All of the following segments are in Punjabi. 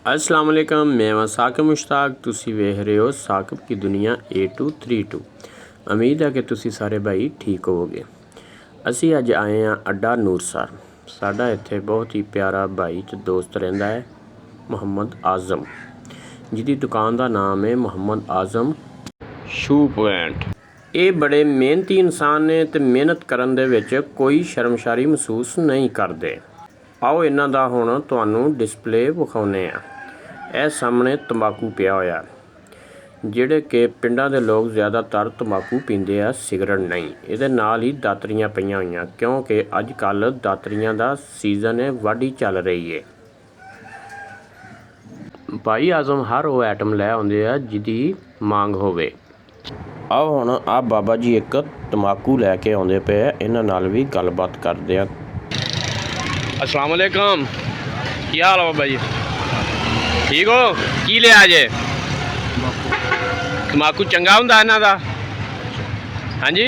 अस्सलाम वालेकुम, मैं वां साकिब मुश्ताक। तुसी वेख रहे हो साकिब की दुनिया A232। उम्मीद है कि तुसी सारे भाई ठीक होवोगे। असी अज आए हैं अड्डा नूरसर। साडा इत्थे बहुत ही प्यारा भाई ते दोस्त रहिंदा है मुहम्मद आज़म, जिहदी दुकान का नाम है मुहम्मद आज़म शू पॉइंट। ये बड़े मेहनती इंसान ने ते मेहनत करन दे विच कोई शर्मशारी महसूस नहीं करते। आओ इन्हां दा हुण तुहानूं डिस्पले विखाउने आ। ਇਹ ਸਾਹਮਣੇ ਤੰਬਾਕੂ ਪਿਆ ਹੋਇਆ, ਜਿਹੜੇ ਕਿ ਪਿੰਡਾਂ ਦੇ ਲੋਕ ਜ਼ਿਆਦਾਤਰ ਤੰਬਾਕੂ ਪੀਂਦੇ ਆ, ਸਿਗਰਟ ਨਹੀਂ। ਇਹਦੇ ਨਾਲ ਹੀ ਦਾਤਰੀਆਂ ਪਈਆਂ ਹੋਈਆਂ, ਕਿਉਂਕਿ ਅੱਜ ਕੱਲ੍ਹ ਦਾਤਰੀਆਂ ਦਾ ਸੀਜ਼ਨ ਹੈ, ਵਾਢੀ ਚੱਲ ਰਹੀ ਹੈ। ਭਾਈ ਆਜ਼ਮ ਹਰ ਉਹ ਆਈਟਮ ਲੈ ਆਉਂਦੇ ਆ ਜਿਹਦੀ ਮੰਗ ਹੋਵੇ। ਆਓ ਹੁਣ ਆ ਬਾਬਾ ਜੀ ਇੱਕ ਤੰਬਾਕੂ ਲੈ ਕੇ ਆਉਂਦੇ ਪਏ ਆ, ਇਹਨਾਂ ਨਾਲ ਵੀ ਗੱਲਬਾਤ ਕਰਦੇ ਆ। अस्सलाम वालेकुम, ਕੀ ਹਾਲ ਆ ਬਾਬਾ ਜੀ? ठीक हो? की लिया जे तंबाकू चंगा हुंदा इन्हां दा? हाँ जी,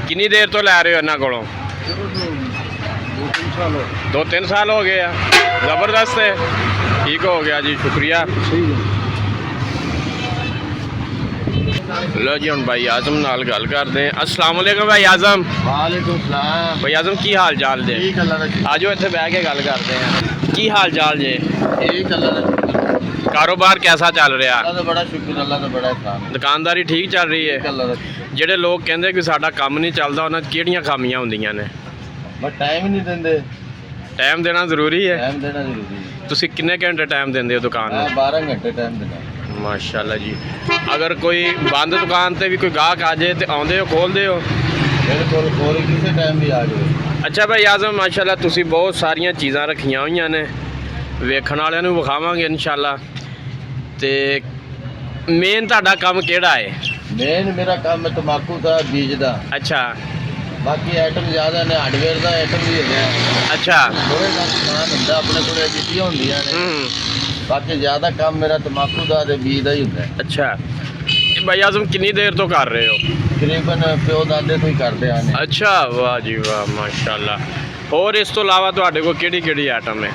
कितनी देर तो लै रहे हो इन्हां कोलों? 2-3 साल हो गए आ। जबरदस्त है, ठीक हो गया जी, शुक्रिया। लो जी, हम भाई आज़म नाल गल करते हैं। अस्सलाम वालेकुम भाई आज़म। वालेकुम सलाम भाई आज़म, की हाल चाल जे? आजो इत्थे बैठ के गल करते हैं। की हाल चाल जे? कारोबार कैसा चल रहा? अल्लाह दा बड़ा शुक्र, अल्लाह दा बड़ा एहसान। दुकानदारी ठीक चल रही है? ਜਿਹੜੇ ਲੋਕ ਕਹਿੰਦੇ ਕਿ ਸਾਡਾ ਕੰਮ ਨਹੀਂ ਚੱਲਦਾ, ਉਹਨਾਂ 'ਚ ਕਿਹੜੀਆਂ ਖਾਮੀਆਂ ਹੁੰਦੀਆਂ ਨੇ? ਬਸ ਟਾਈਮ ਨਹੀਂ ਦਿੰਦੇ। ਟਾਈਮ ਦੇਣਾ ਜ਼ਰੂਰੀ ਹੈ। ਟਾਈਮ ਦੇਣਾ ਜ਼ਰੂਰੀ ਹੈ। ਤੁਸੀਂ ਕਿੰਨੇ ਘੰਟੇ ਟਾਈਮ ਦਿੰਦੇ ਹੋ ਦੁਕਾਨ ਨੂੰ? 12 ਘੰਟੇ ਟਾਈਮ ਦੇਣਾ। ਮਾਸ਼ਾਅੱਲਾ ਜੀ। ਅਗਰ ਕੋਈ ਬੰਦ ਦੁਕਾਨ ਤੇ ਵੀ ਕੋਈ ਗਾਹਕ ਆ ਜਾਏ ਤੇ ਆਉਂਦੇ ਹੋ, ਖੋਲਦੇ ਹੋ? ਬਿਲਕੁਲ, ਹੋਰ ਕਿਸੇ ਟਾਈਮ ਵੀ ਆ ਜਾਓ। ਅੱਛਾ ਭਾਈ ਆਜ਼ਮ, ਮਾਸ਼ਾਅੱਲਾ ਤੁਸੀਂ ਬਹੁਤ ਸਾਰੀਆਂ ਚੀਜ਼ਾਂ ਰੱਖੀਆਂ ਹੋਈਆਂ ਨੇ, ਵੇਖਣ ਵਾਲਿਆਂ ਨੂੰ ਵਿਖਾਵਾਂਗੇ ਇਨਸ਼ਾਅੱਲਾ। ਤੇ ਮੇਨ ਤੁਹਾਡਾ ਕੰਮ ਕਿਹੜਾ ਹੈ? ਮੇਨ ਮੇਰਾ ਕੰਮ ਤੰਬਾਕੂ ਦਾ, ਬੀਜ ਦਾ। ਅੱਛਾ। ਬਾਕੀ ਆਈਟਮ ਜ਼ਿਆਦਾ ਨੇ, ਹਾਰਡਵੇਅਰ ਦਾ ਆਈਟਮ ਵੀ ਹੈਗਾ। ਅੱਛਾ। ਥੋੜੇ ਦਾ ਸਮਾਨ ਹੁੰਦਾ ਆਪਣੇ ਕੋਲ, ਜੀਤੀਆਂ ਹੁੰਦੀਆਂ ਨੇ। ਬਾਕੀ ਜ਼ਿਆਦਾ ਕੰਮ ਮੇਰਾ ਤੰਬਾਕੂ ਦਾ ਤੇ ਬੀਜ ਦਾ ਹੀ ਹੁੰਦਾ। ਅੱਛਾ। ਇਹ ਭਾਈ ਆਜ਼ਮ ਕਿੰਨੀ ਦੇਰ ਤੋਂ ਕਰ ਰਹੇ ਹੋ? ਤਕਰੀਬਨ ਪਿਓ ਦਾਦੇ ਤੋਂ ਹੀ ਕਰਦੇ ਆ ਨੇ। ਅੱਛਾ, ਵਾਹ ਜੀ ਵਾਹ, ਮਾਸ਼ਾਅੱਲਾ। ਹੋਰ ਇਸ ਤੋਂ ਇਲਾਵਾ ਤੁਹਾਡੇ ਕੋਲ ਕਿਹੜੀ ਕਿਹੜੀ ਆਈਟਮ ਹੈ?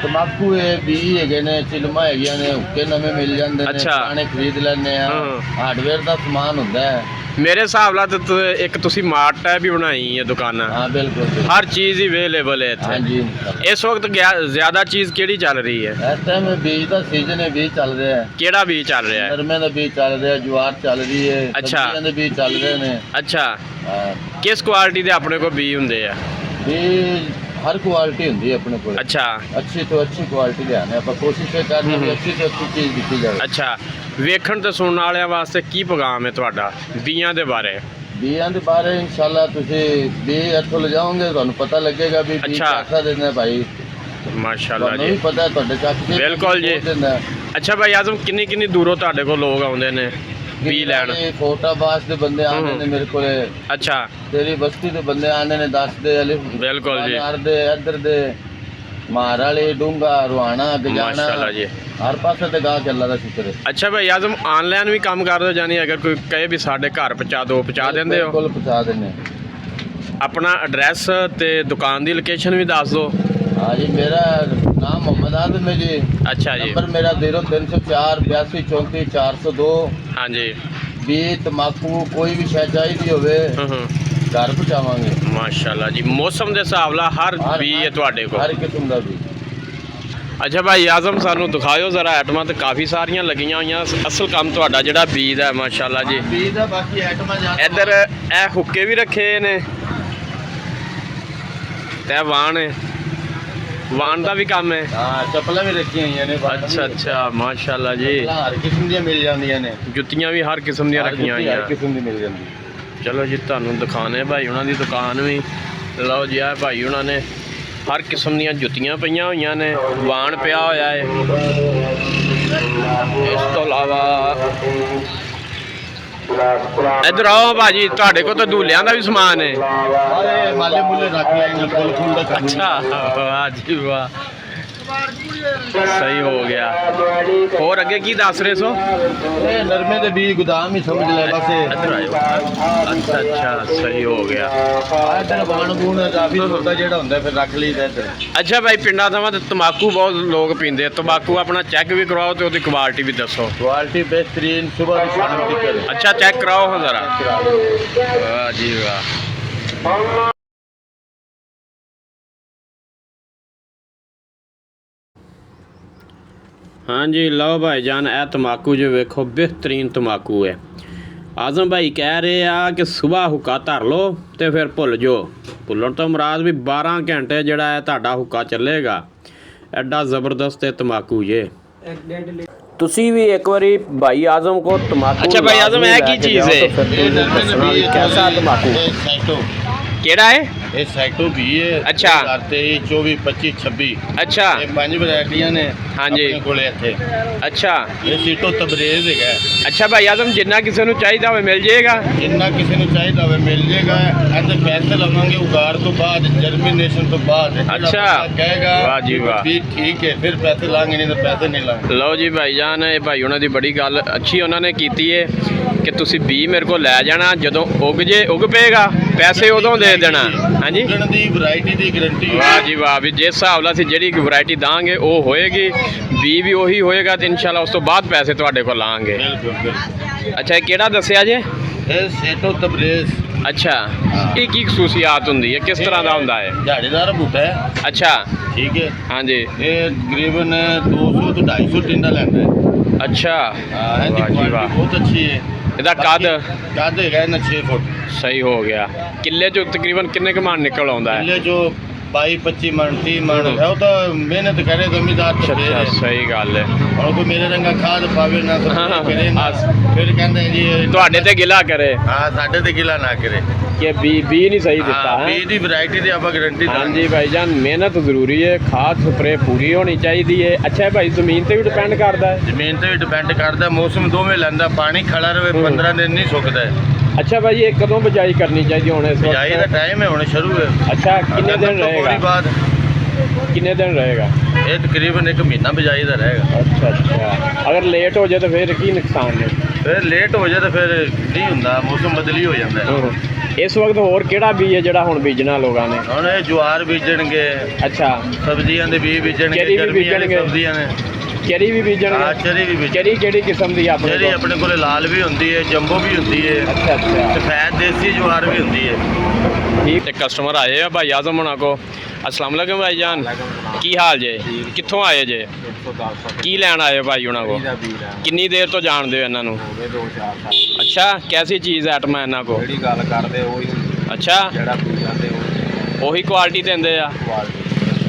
ਤੰਬਾਕੂ ਹੈ, ਬੀਜ ਹੈਗੇ ਨੇ, ਚਿਲਮਾਂ ਹੈਗੀਆਂ ਨੇ, ਹੁੱਕੇ ਨਵੇਂ ਮਿਲ ਜਾਂਦੇ ਨੇ, ਪੁਰਾਣੇ ਖਰੀਦ ਲੈਂਦੇ ਆ। ਹਾਰਡਵੇਅਰ ਦਾ ਸਮਾਨ ਹੁੰਦਾ ਹੈ। ਮੇਰੇ ਹਿਸਾਬ ਨਾਲ ਤਾਂ ਇੱਕ ਤੁਸੀਂ ਮਾਰਟ ਟੈਬ ਵੀ ਬਣਾਈ ਹੈ ਦੁਕਾਨ? ਹਾਂ ਬਿਲਕੁਲ, ਹਰ ਚੀਜ਼ ਹੀ ਅਵੇਲੇਬਲ ਹੈ ਇੱਥੇ। ਹਾਂਜੀ। ਇਸ ਵਕਤ ਜ਼ਿਆਦਾ ਚੀਜ਼ ਕਿਹੜੀ ਚੱਲ ਰਹੀ ਹੈ? ਇਸ ਟਾਈਮ ਬੀਜ ਦਾ ਸੀਜ਼ਨ ਹੈ, ਬੀਜ ਚੱਲ ਰਿਹਾ ਹੈ। ਕਿਹੜਾ ਬੀਜ ਚੱਲ ਰਿਹਾ ਹੈ? ਨਰਮੇ ਦਾ ਬੀਜ ਚੱਲ ਰਿਹਾ, ਜਵਾਰ ਚੱਲ ਰਹੀ ਹੈ, ਸਬਜ਼ੀਆਂ ਦੇ ਬੀਜ ਚੱਲ ਰਹੇ ਨੇ। ਅੱਛਾ। ਕਿਸ ਕੁਆਲਿਟੀ ਦੇ ਆਪਣੇ ਕੋਲ ਬੀਜ ਹੁੰਦੇ ਆ? ਬੀਜ ਹਰ ਕੁਆਲਿਟੀ ਹੁੰਦੀ ਹੈ ਆਪਣੇ ਕੋਲ। ਅੱਛਾ। ਅੱਛੀ ਤੋਂ ਅੱਛੀ ਕੁਆਲਿਟੀ ਲਿਆਣੇ ਆਪਾਂ, ਕੋਸ਼ਿਸ਼ ਕਰਦੇ ਹਾਂ ਅੱਛੀ ਤੋਂ ਅੱਛੀ ਚੀਜ਼ ਦਿੱਤੀ ਜਾਵੇ। ਅੱਛਾ। ਵੇਖਣ ਤੇ ਸੁਣਨ ਵਾਲਿਆਂ ਵਾਸਤੇ ਕੀ ਪੈਗਾਮ ਹੈ ਤੁਹਾਡਾ ਬੀਆਂ ਦੇ ਬਾਰੇ? ਬੀਆਂ ਦੇ ਬਾਰੇ ਇਨਸ਼ਾਅੱਲਾ ਤੁਸੀਂ ਬੀ ਇੱਥੋਂ ਲਿਜਾਓਗੇ, ਤੁਹਾਨੂੰ ਪਤਾ ਲੱਗੇਗਾ ਵੀ ਬੀ ਕਿਹੜਾ ਦਿੰਦਾ ਭਾਈ। ਮਾਸ਼ਾਅੱਲਾ ਜੀ। ਤੁਹਾਨੂੰ ਪਤਾ, ਤੁਹਾਡੇ ਚਾਚੇ ਬਿਲਕੁਲ ਜੀ। ਅੱਛਾ ਭਾਈ ਆਜ਼ਮ, ਕਿੰਨੀ ਕਿੰਨੀ ਦੂਰੋਂ ਤੁਹਾਡੇ ਕੋਲ ਲੋਕ ਆਉਂਦੇ ਨੇ ਬੀ ਲੈਣ? ਫੋਟਾਬਾਦ ਦੇ ਬੰਦੇ ਆਉਂਦੇ ਨੇ ਮੇਰੇ ਕੋਲ। ਅੱਛਾ। ਤੇਰੀ ਬਸਤੀ ਦੇ ਬੰਦੇ ਆਉਂਦੇ ਨੇ, ਦੱਸਦੇ ਅਲੀ। ਬਿਲਕੁਲ ਜੀ। ਇੱਧਰ ਦੇ ਮਾਰ ਵਾਲੇ, ਡੂੰਗਾ, ਰੁਹਾਣਾ, ਗਜਾਣਾ, ਮਾਸ਼ਾਅੱਲਾ ਜੀ। ਹਰ ਪਾਸੇ ਤੇ ਗਾਹਕ ਅੱਲਾ ਦਾ ਸ਼ੁਕਰ ਹੈ। ਅੱਛਾ ਭਾਈ ਆਜ਼ਮ, ਆਨਲਾਈਨ ਵੀ ਕੰਮ ਕਰਦੇ ਹੋ? ਜਾਨੀ ਅਗਰ ਕੋਈ ਕਹੇ ਵੀ ਸਾਡੇ ਘਰ ਪਹੁੰਚਾ ਦਿਓ, ਪਹੁੰਚਾ ਦਿੰਦੇ ਹੋ? ਬਿਲਕੁਲ ਪਹੁੰਚਾ ਦਿੰਦੇ। ਆਪਣਾ ਐਡਰੈਸ ਤੇ ਦੁਕਾਨ ਦੀ ਲੋਕੇਸ਼ਨ ਵੀ ਦੱਸ ਦਿਓ। हाँ जी, मेरा नाम मोहम्मद आज़म है जी। अच्छा जी। नंबर मेरा 0304 82 34 402। हाँ जी। भी तंबाकू कोई भी शय चाहिए होवे घर पहुँचावांगे। माशाल्लाह जी। मौसम के हिसाब नाल हर बी है तुहाडे कोल? हर किस्म का भी। अच्छा भाई आज़म, सानू दिखाओ जरा आइटमां तो काफ़ी सारियां लगियां हुई। असल काम तुहाडा जिहड़ा बी दा है, माशाल्लाह जी। बी दा बाकी आइटमां इधर ए हुक्के भी रखे ने ते वाण है, वाण का भी काम है। हाँ, चप्पल भी रखी हुई ने। अच्छा अच्छा, माशाल्लाह जी। हर किस्म दी मिल जांदियां ने। जुत्तियां भी हर किस्म दी रखियां हुई। हर किस्म दी मिल जांदी। चलो जी, तुहानू दिखाने भाई उन्हां दी दुकान भी। लो जी, आ भाई उन्हां ने हर किस्म दी जुत्तियां पईयां होईयां ने, वाण पिया होया है। इस तो इलावा इधर आओ भाजी, तुहाडे कोल तो दूल्हियां दा भी समान है? माले मुले रख लेंगे, फुल फुल दा। अच्छा, वाह जी वाह। ਸਹੀ ਹੋ ਗਿਆ। ਹੋਰ ਅੱਗੇ ਕੀ ਦੱਸ ਰਹੇ ਸੋ? ਇਹ ਨਰਮੇ ਦੇ ਬੀਜ ਗੋਦਾਮ ਹੀ ਸਮਝ ਲੈ ਬਸ ਇੱਧਰ ਆਇਓ। ਅੱਛਾ ਅੱਛਾ, ਸਹੀ ਹੋ ਗਿਆ। ਇੱਧਰ ਬਾਣ ਬੂਣ ਕਾਫੀ ਹੁੰਦਾ ਜਿਹੜਾ ਹੁੰਦਾ ਫਿਰ ਰੱਖ ਲਈਦਾ ਇੱਧਰ। ਅੱਛਾ ਭਾਈ, ਪਿੰਡਾਂ ਥਾਵਾਂ ਤੇ ਤੰਬਾਕੂ ਬਹੁਤ ਲੋਕ ਪੀਂਦੇ ਆ। ਤੰਬਾਕੂ ਆਪਣਾ ਚੈੱਕ ਵੀ ਕਰਵਾਓ ਤੇ ਉਹਦੀ ਕੁਆਲਿਟੀ ਵੀ ਦੱਸੋ। ਕੁਆਲਿਟੀ ਬਿਹਤਰੀਨ, ਸਵੇਰ ਦੀ ਸ਼ਾਮ ਤੱਕ। ਅੱਛਾ, ਚੈੱਕ ਕਰਾਓ ਹਾਂ ਜ਼ਰਾ। ਵਾਹ ਜੀ ਵਾਹ। ਹਾਂਜੀ ਲਓ ਭਾਈ ਜਾਨ, ਇਹ ਤੰਬਾਕੂ ਜੋ ਵੇਖੋ ਬਿਹਤਰੀਨ ਤੰਬਾਕੂ ਹੈ। ਆਜ਼ਮ ਭਾਈ ਕਹਿ ਰਹੇ ਆ ਕਿ ਸਵੇਰ ਹੁੱਕਾ ਧਰ ਲਓ ਤੇ ਫਿਰ ਭੁੱਲ ਜਾਓ। ਭੁੱਲਣ ਤੋਂ ਮੁਰਾਦ ਵੀ 12 ਘੰਟੇ ਜਿਹੜਾ ਹੈ ਤੁਹਾਡਾ ਹੁੱਕਾ ਚੱਲੇਗਾ। ਐਡਾ ਜ਼ਬਰਦਸਤ ਹੈ ਤੰਬਾਕੂ ਜੇ। ਤੁਸੀਂ ਵੀ ਇੱਕ ਵਾਰੀ ਭਾਈ ਆਜ਼ਮ ਕੋ ਤੰਬਾਕੂ। ਅੱਛਾ ਭਾਈ ਆਜ਼ਮ, ਇਹ ਕੀ ਚੀਜ਼ ਹੈ? कैसा तंबाकू? ਕਿਹੜਾ ਹੈ? ਇਹ ਸੈਕਟੋ ਵੀ ਹੈ। ਅੱਛਾ। 23, 24, 25, 26 ਅੱਛਾ। ਇਹ 5 ਵੈਰਾਈਟੀਆਂ ਨੇ ਹਾਂਜੀ। ਆਪਣੇ ਕੋਲੇ ਇੱਥੇ। ਅੱਛਾ। ਇਹ ਸੀਟੋ ਤਬਰੇਜ਼ ਹੈਗਾ। ਅੱਛਾ ਭਾਈ ਆਜ਼ਮ, ਜਿੰਨਾ ਕਿਸੇ ਨੂੰ ਚਾਹੀਦਾ ਹੋਵੇ ਮਿਲ ਜਾਏਗਾ? ਜਿੰਨਾ ਕਿਸੇ ਨੂੰ ਚਾਹੀਦਾ ਹੋਵੇ ਮਿਲ ਜਾਏਗਾ। ਇਹਦੇ ਪੈਸੇ ਲਵਾਂਗੇ ਉਗਾੜ ਤੋਂ ਬਾਅਦ, ਜਰਮੀਨੇਸ਼ਨ ਤੋਂ ਬਾਅਦ। ਅੱਛਾ। ਕਹੇਗਾ ਵਾਹ ਜੀ ਵਾਹ। ਵੀ ਠੀਕ ਹੈ ਫਿਰ ਪੈਸੇ ਲਾਂਗੇ, ਨਹੀਂ ਤਾਂ ਪੈਸੇ ਨਹੀਂ ਲਾਂਗੇ। ਲਓ ਜੀ ਭਾਈ ਜਾਨ, ਇਹ ਭਾਈ ਉਹਨਾਂ ਦੀ ਬੜੀ ਗੱਲ ਅੱਛੀ ਉਹਨਾਂ ਨੇ ਕੀਤੀ ਹੈ ਕਿ ਤੁਸੀਂ ਬੀ ਮੇਰੇ ਕੋਲ ਲੈ ਜਾਣਾ, ਜਦੋਂ ਉੱਗ ਪਏਗਾ ਪੈਸੇ ਉਦੋਂ ਦੇ ਦੇਣਾ। ਹਾਂਜੀ, ਉਗਣ ਦੀ ਵੈਰਾਈਟੀ ਦੀ ਗਾਰੰਟੀ। ਵਾਹ ਜੀ ਵਾਹ। ਵੀ ਜਿਸ ਹਿਸਾਬ ਨਾਲ ਅਸੀਂ ਜਿਹੜੀ ਵੈਰਾਈਟੀ ਦਾਂਗੇ ਉਹ ਹੋਏਗੀ, ਬੀ ਵੀ ਉਹੀ ਹੋਏਗਾ ਤੇ ਇਨਸ਼ਾਅੱਲਾ ਉਸ ਤੋਂ ਬਾਅਦ ਪੈਸੇ ਤੁਹਾਡੇ ਕੋਲ ਲਾਂਗੇ। ਬਿਲਕੁਲ। ਅੱਛਾ, ਇਹ ਕਿਹੜਾ ਦੱਸਿਆ ਜੇ? ਇਹ ਸੀਟੋ ਤਬਰੇਜ਼। ਅੱਛਾ, ਇਹ ਕੀ ਖਸੂਸੀਆਤ ਹੁੰਦੀ ਹੈ, ਕਿਸ ਤਰ੍ਹਾਂ ਦਾ ਹੁੰਦਾ ਹੈ? ਝਾੜੀਦਾਰ ਬੂਟਾ ਹੈ। ਅੱਛਾ ਠੀਕ ਹੈ। ਹਾਂਜੀ। ਇਹ ਤਕਰੀਬਨ 200 ਤੋਂ 250 ਟਿੰਡਾ ਲੈਂਦਾ ਹੈ। ਅੱਛਾ, ਹਾਂ, ਇਹਦੀ ਵਾਹ ਜੀ ਕੁਆਲਿਟੀ ਵਾਹ। ਬਹੁਤ ਅੱਛੀ ਹੈ। ਇਹਦਾ ਕੱਦ? ਕੱਦ ਹੈਗਾ ਇਹਨਾਂ 6 ਫੁੱਟ। ਸਹੀ ਹੋ ਗਿਆ। ਕਿੱਲੇ ਚੋਂ ਤਕਰੀਬਨ ਕਿੰਨੇ ਕੁ ਮਣ ਨਿਕਲ ਆਉਂਦਾ ਹੈ? ਕਿੱਲੇ ਜੋ 22-25 ਮਣ 30 ਮਣ ਹੈ। ਉਹ ਤਾਂ ਮਿਹਨਤ ਕਰੇ ਜ਼ਮੀਂਦਾਰ ਤੇ ਅੱਛਾ ਫੇਰ ਅੱਛਾ, ਹੈ। ਸਹੀ ਗੱਲ ਹੈ। ਹੁਣ ਕੋਈ ਮੇਰੇ ਰੰਗਾ ਖਾਦ ਪਾਵੇ ਨਾ ਹਾਂ, ਕਰੇ ਨਾ, ਫਿਰ ਕਹਿੰਦੇ ਜੀ ਤੁਹਾਡੇ ਤੇ ਗਿਲਾ ਕਰੇ ਹਾਂ ਸਾਡੇ ਤੇ ਗਿਲਾ ਨਾ ਕਰੇ ਕਿ ਬੀ ਨਹੀਂ ਸਹੀ ਦਿੱਤਾ ਹਾਂ, ਹੈ। ਬੀਜ ਦੀ ਵੈਰਾਈਟੀ ਦੀ ਆਪਾਂ ਗਾਰੰਟੀ ਹਾਂਜੀ ਭਾਈ ਜਾਨ, ਮਿਹਨਤ ਜ਼ਰੂਰੀ ਹੈ, ਖਾਦ ਸਪਰੇ ਪੂਰੀ ਹੋਣੀ ਚਾਹੀਦੀ ਹੈ। ਅੱਛਾ ਭਾਈ, ਜ਼ਮੀਨ ਤੇ ਵੀ ਡਿਪੈਂਡ ਕਰਦਾ ਹੈ? ਜ਼ਮੀਨ ਤੇ ਵੀ ਡਿਪੈਂਡ ਕਰਦਾ, ਮੌਸਮ ਦੋਵੇਂ ਲੈਂਦਾ। ਪਾਣੀ ਖੜਾ ਰਵੇ 15 ਦਿਨ ਨਹੀਂ ਸੁੱਕਦਾ। ਅੱਛਾ ਭਾਈ, ਇਹ ਕਦੋਂ ਬਿਜਾਈ ਕਰਨੀ ਚਾਹੀਦੀ ਹੁਣ ਇਸ ਬਿਜਾਈ ਦਾ ਵਕਤ? ਟਾਈਮ ਹੈ ਹੁਣ ਸ਼ੁਰੂ ਹੈ। ਅੱਛਾ, ਕਿੰਨੇ ਦਿਨ ਰਹੇਗਾ? ਬਾਅਦ ਕਿੰਨੇ ਦਿਨ ਰਹੇਗਾ? ਇਹ ਤਕਰੀਬਨ 1 ਮਹੀਨਾ ਬਿਜਾਈ ਦਾ ਰਹੇਗਾ। ਅੱਛਾ ਅੱਛਾ, ਅਗਰ ਲੇਟ ਹੋ ਜਾਏ ਤਾਂ ਫਿਰ ਕੀ ਨੁਕਸਾਨ ਹੈ? ਫਿਰ ਲੇਟ ਹੋ ਜਾਏ ਤਾਂ ਫਿਰ ਨਹੀਂ ਹੁੰਦਾ, ਮੌਸਮ ਬਦਲੀ ਹੋ ਜਾਂਦਾ ਹੈ। ਇਸ ਵਕਤ ਹੋਰ ਕਿਹੜਾ ਬੀਜ ਹੈ ਜਿਹੜਾ ਹੁਣ ਬੀਜਣਾ ਲੋਕਾਂ ਨੇ? ਹੁਣ ਇਹ ਜਵਾਰ ਬੀਜਣਗੇ। ਅੱਛਾ, ਸਬਜ਼ੀਆਂ ਦੇ ਬੀਜ ਬੀਜਣਗੇ। ਕਿਹੜੀ ਵੀ ਗਰਮੀਆਂ ਵਾਲੀ ਬੀਜਣਗੇ? ਸਬਜ਼ੀਆਂ ਨੇ। ਚਰੀ ਵੀ ਬੀਜਣਗੇ? ਹਾਂ, ਚਰੀ ਵੀ ਬੀਜ। ਕਿਹੜੀ ਕਿਸਮ ਦੀ ਆਪਣੇ ਚਰੀ ਕੋਲ? ਆਪਣੇ ਕੋਲੇ ਲਾਲ ਵੀ ਹੁੰਦੀ ਹੈ, ਜੰਬੋ ਵੀ ਹੁੰਦੀ ਹੈ, ਅੱਛਾ ਅੱਛਾ, ਸਫੈਦ ਦੇਸੀ ਜਵਾਰ ਵੀ ਹੁੰਦੀ ਹੈ। ਠੀਕ। ਤੇ ਕਸਟਮਰ ਆਏ ਆ ਭਾਈ ਆਜ਼ਮ ਹੋਣਾ ਕੋ। अस्सलाम वालेकुम भाई जान, की हाल जे? कित्थों आए जे? की लैन आए भाई होना को? किन्नी देर तो जानते हो इन्हों? अच्छा, कैसी चीज़ आइटम है इन्हों को? अच्छा, ਉਹੀ ਕੁਆਲਿਟੀ ਦਿੰਦੇ ਆ।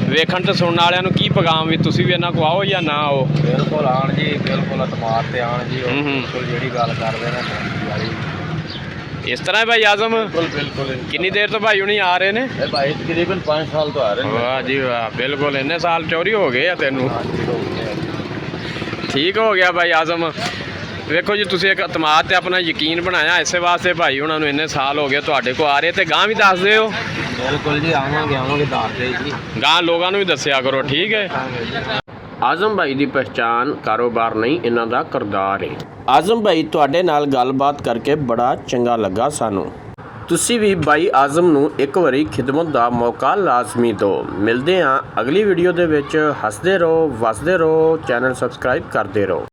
ਵੇਖਣ ਤੇ ਸੁਣਨ ਵਾਲਿਆਂ ਨੂੰ ਕੀ ਪੈਗਾਮ ਵੀ ਤੁਸੀਂ ਵੀ ਇਹਨਾਂ ਕੋ ਆਓ ਜਾਂ ਨਾ ਆਓ? ਬਿਲਕੁਲ ਆਣ ਜੀ, ਬਿਲਕੁਲ ਅਤਮਾਦ ਤੇ ਆਣ ਜੀ। ਬਿਲਕੁਲ ਜਿਹੜੀ ਗੱਲ ਕਰਦੇ ਨੇ ਇਸ ਤਰ੍ਹਾਂ ਹੈ ਭਾਈ ਆਜ਼ਮ? ਬਿਲकुल। ਕਿੰਨੀ ਦੇਰ ਤੋਂ ਭਾਈ ਹੁਣੀ ਆ ਰਹੇ ਨੇ? ਇਹ ਭਾਈ ਤਕਰੀਬਨ 5 ਸਾਲ ਤੋਂ ਆ ਰਹੇ ਨੇ। ਵਾਹ ਜੀ ਵਾਹ, ਬਿਲਕੁਲ ਇੰਨੇ ਸਾਲ ਚੋਰੀ ਹੋ ਗਏ ਆ ਤੈਨੂੰ। ਠੀਕ ਹੋ ਗਿਆ ਭਾਈ ਆਜ਼ਮ। ਵੇਖੋ ਜੀ, ਤੁਸੀਂ ਇੱਕ ਅਤਮਾਦ ਤੇ ਆਪਣਾ ਯਕੀਨ ਬਣਾਇਆ, ਇਸੇ ਵਾਸਤੇ ਭਾਈ ਉਹਨਾਂ ਨੂੰ ਇੰਨੇ ਸਾਲ ਹੋ ਗਏ ਤੁਹਾਡੇ ਕੋਲ ਆ ਰਹੇ। ਤੇ ਗਾਂ ਵੀ ਦੱਸ ਦਿਓ। ਬਿਲਕੁਲ ਜੀ, ਆਵਾਂਗੇ ਦੱਸਦੇ ਜੀ। ਗਾਂ ਲੋਕਾਂ ਨੂੰ ਵੀ ਦੱਸਿਆ ਕਰੋ, ਠੀਕ ਹੈ? ਆਜ਼ਮ ਭਾਈ ਦੀ ਪਛਾਣ ਕਾਰੋਬਾਰ ਨਹੀਂ, ਇਹਨਾਂ ਦਾ ਕਿਰਦਾਰ ਹੈ। ਆਜ਼ਮ ਭਾਈ, ਤੁਹਾਡੇ ਨਾਲ ਗੱਲਬਾਤ ਕਰਕੇ ਬੜਾ ਚੰਗਾ ਲੱਗਾ ਸਾਨੂੰ। ਤੁਸੀਂ ਵੀ ਭਾਈ ਆਜ਼ਮ ਨੂੰ ਇੱਕ ਵਾਰੀ ਖਿਦਮਤ ਦਾ ਮੌਕਾ ਲਾਜ਼ਮੀ ਦਿਓ। ਮਿਲਦੇ ਹਾਂ ਅਗਲੀ ਵੀਡੀਓ ਦੇ ਵਿੱਚ। ਹੱਸਦੇ ਰਹੋ, ਵਸਦੇ ਰਹੋ, ਚੈਨਲ ਸਬਸਕ੍ਰਾਈਬ ਕਰਦੇ ਰਹੋ।